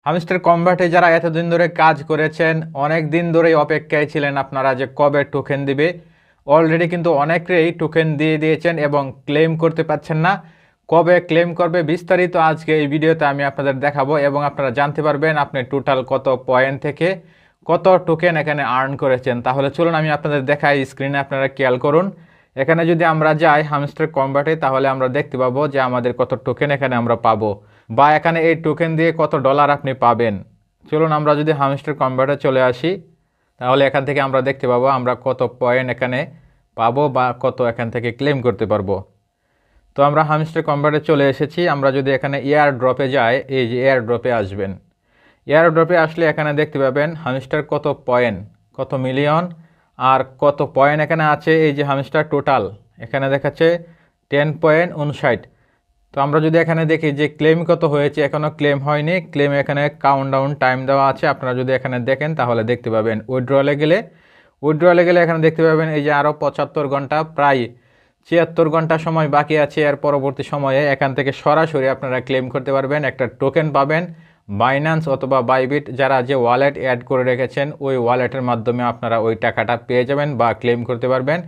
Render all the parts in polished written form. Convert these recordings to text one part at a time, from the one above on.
Hamster কম্বাটে যারা এতদিন ধরে কাজ করেছেন, অনেক দিন ধরেই অপেক্ষায় ছিলেন আপনারা যে কবে টোকেন দিবে। অলরেডি কিন্তু অনেকেই টোকেন দিয়ে দিয়েছেন এবং ক্লেম করতে পারছেন না। কবে ক্লেম করবে বিস্তারিত আজকে এই ভিডিওতে আমি আপনাদের দেখাবো এবং আপনারা জানতে পারবেন আপনি টোটাল কত পয়েন্ট থেকে কত টোকেন এখানে আর্ন করেছেন। তাহলে চলুন আমি আপনাদের দেখাই, স্ক্রিনে আপনারা খেয়াল করুন। এখানে যদি আমরা যাই হামস্টার কম্বাটে, তাহলে আমরা দেখতে পাবো যে আমাদের কত টোকেন এখানে আমরা পাবো, বা এখানে এই টোকেন দিয়ে কত ডলার আপনি পাবেন। চলুন আমরা যদি হামস্টার কম্বাটে চলে আসি, তাহলে এখান থেকে আমরা দেখতে পাবো আমরা কত পয়েন্ট এখানে পাবো বা কত এখান থেকে ক্লেম করতে পারবো। তো আমরা হামস্টার কম্বাটে চলে এসেছি। আমরা যদি এখানে এয়ার ড্রপে যাই, এই যে এয়ার ড্রপে আসবেন, এয়ার ড্রপে আসলে এখানে দেখতে পাবেন হামস্টার কত পয়েন্ট, কত মিলিয়ন আর কত পয়েন্ট এখানে আছে। এই যে হামস্টার টোটাল এখানে দেখাচ্ছে 10.59। তো আমরা যদি এখানে দেখি যে ক্লেম কত হয়েছে, এখনও ক্লেম হয়নি। ক্লেম এখানে কাউন্টডাউন টাইম দেওয়া আছে, আপনারা যদি এখানে দেখেন তাহলে দেখতে পাবেন। উইথড্রলে গেলে এখানে দেখতে পাবেন এই যে আরও 75 ঘন্টা, প্রায় 76 ঘন্টা সময় বাকি আছে। এর পরবর্তী সময়ে এখান থেকে সরাসরি আপনারা ক্লেম করতে পারবেন, একটা টোকেন পাবেন। বাইন্যান্স অথবা বাইবিট যারা যে ওয়ালেট অ্যাড করে রেখেছেন, ওই ওয়ালেটের মাধ্যমে আপনারা ওই টাকাটা পেয়ে যাবেন বা ক্লেম করতে পারবেন,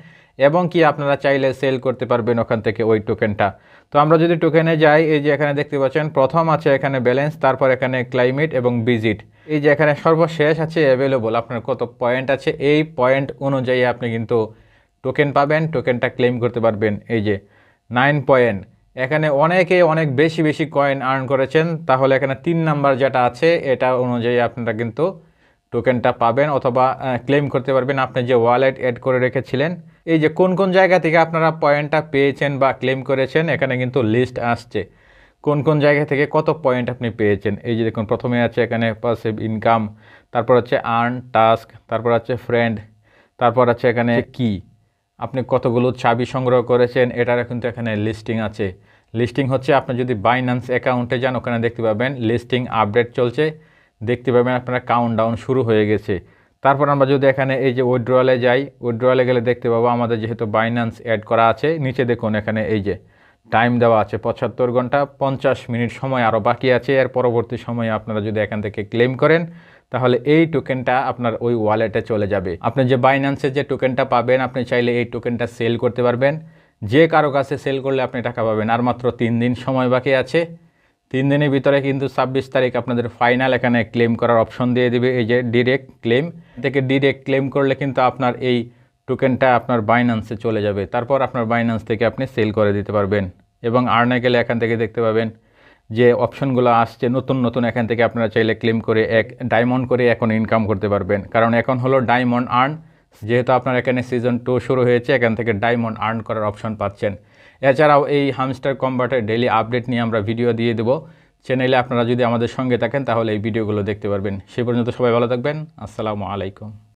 এবং কি আপনারা চাইলে সেল করতে পারবেন ওখান থেকে ওই টোকেনটা। তো আমরা যদি টোকেনে যাই, এই যে এখানে দেখতে পাচ্ছেন প্রথম আছে এখানে ব্যালেন্স, তারপর এখানে ক্লাইমেট এবং ভিজিট। এই যে এখানে সর্বশেষ আছে অ্যাভেলেবল, আপনার কত পয়েন্ট আছে, এই পয়েন্ট অনুযায়ী আপনি কিন্তু টোকেন পাবেন, টোকেনটা ক্লেম করতে পারবেন। এই যে 9 পয়েন্ট, এখানে অনেকে অনেক বেশি বেশি কয়েন আর্ন করেছেন। তাহলে এখানে 3 নাম্বার যেটা আছে এটা অনুযায়ী আপনারা কিন্তু টোকেনটা পাবেন অথবা ক্লেম করতে পারবেন আপনি যে ওয়ালেট অ্যাড করে রেখেছিলেন। এই যে কোন কোন জায়গা থেকে আপনারা পয়েন্টটা পেয়েছেন বা ক্লেম করেছেন, এখানে কিন্তু লিস্ট আসছে কোন কোন জায়গা থেকে কত পয়েন্ট আপনি পেয়েছেন। এই যে দেখুন প্রথমে আছে এখানে পাসিভ ইনকাম, তারপর হচ্ছে আর্ন, টাস্ক, তারপর আছে ফ্রেন্ড, তারপর আছে এখানে কি আপনি কতগুলো চাবি সংগ্রহ করেছেন, এটার কিন্তু এখানে লিস্টিং আছে। লিস্টিং হচ্ছে আপনি যদি বাইন্যান্স অ্যাকাউন্টে যান, ওখানে দেখতে পাবেন লিস্টিং আপডেট চলছে, দেখতে পাবেন আপনারা কাউন্টডাউন শুরু হয়ে গেছে। তারপর আমরা যদি এখানে এই যে উইথড্রলে যাই, উইথড্রলে গেলে দেখতে পাবো আমাদের যেহেতু বাইন্যান্স অ্যাড করা আছে, নিচে দেখুন এখানে এই যে টাইম দেওয়া আছে 75 ঘন্টা 50 মিনিট সময় আরও বাকি আছে। এর পরবর্তী সময়ে আপনারা যদি এখান থেকে ক্লেম করেন, তাহলে এই টোকেনটা আপনার ওই ওয়ালেটে চলে যাবে। আপনি যে বাইন্যান্সে যে টোকেনটা পাবেন, আপনি চাইলে এই টোকেনটা সেল করতে পারবেন। যে কারো কাছে সেল করলে আপনি টাকা পাবেন। আর মাত্র 3 দিন সময় বাকি আছে। 3 দিনের ভিতরে কিন্তু 26 তারিখ আপনাদের ফাইনাল এখানে ক্লেম করার অপশন দিয়ে দিবে, এই যে ডিরেক্ট ক্লেম। থেকে ডিরেক্ট ক্লেম করলে কিন্তু আপনার এই টোকেনটা আপনার বাইন্যান্সে চলে যাবে। তারপর আপনার বাইন্যান্স থেকে আপনি সেল করে দিতে পারবেন। এবং আর্নে গেলে এখান থেকে দেখতে পাবেন যে অপশনগুলো আসছে নতুন নতুন, এখান থেকে আপনারা চাইলে ক্লেম করে ডায়মন্ড করে এখন ইনকাম করতে পারবেন। কারণ এখন হলো ডায়মন্ড আর্ন, যেহেতু আপনার এখানে সিজন 2 শুরু হয়েছে, এখান থেকে ডায়মন্ড আর্ন করার অপশন পাচ্ছেন। এছাড়াও এই হামস্টার কম্বাটের ডেইলি আপডেট নিয়ে আমরা ভিডিও দিয়ে দেবো চ্যানেলে। আপনারা যদি আমাদের সঙ্গে থাকেন তাহলে এই ভিডিওগুলো দেখতে পারবেন। সেই পর্যন্ত সবাই ভালো থাকবেন। আসসালামু আলাইকুম।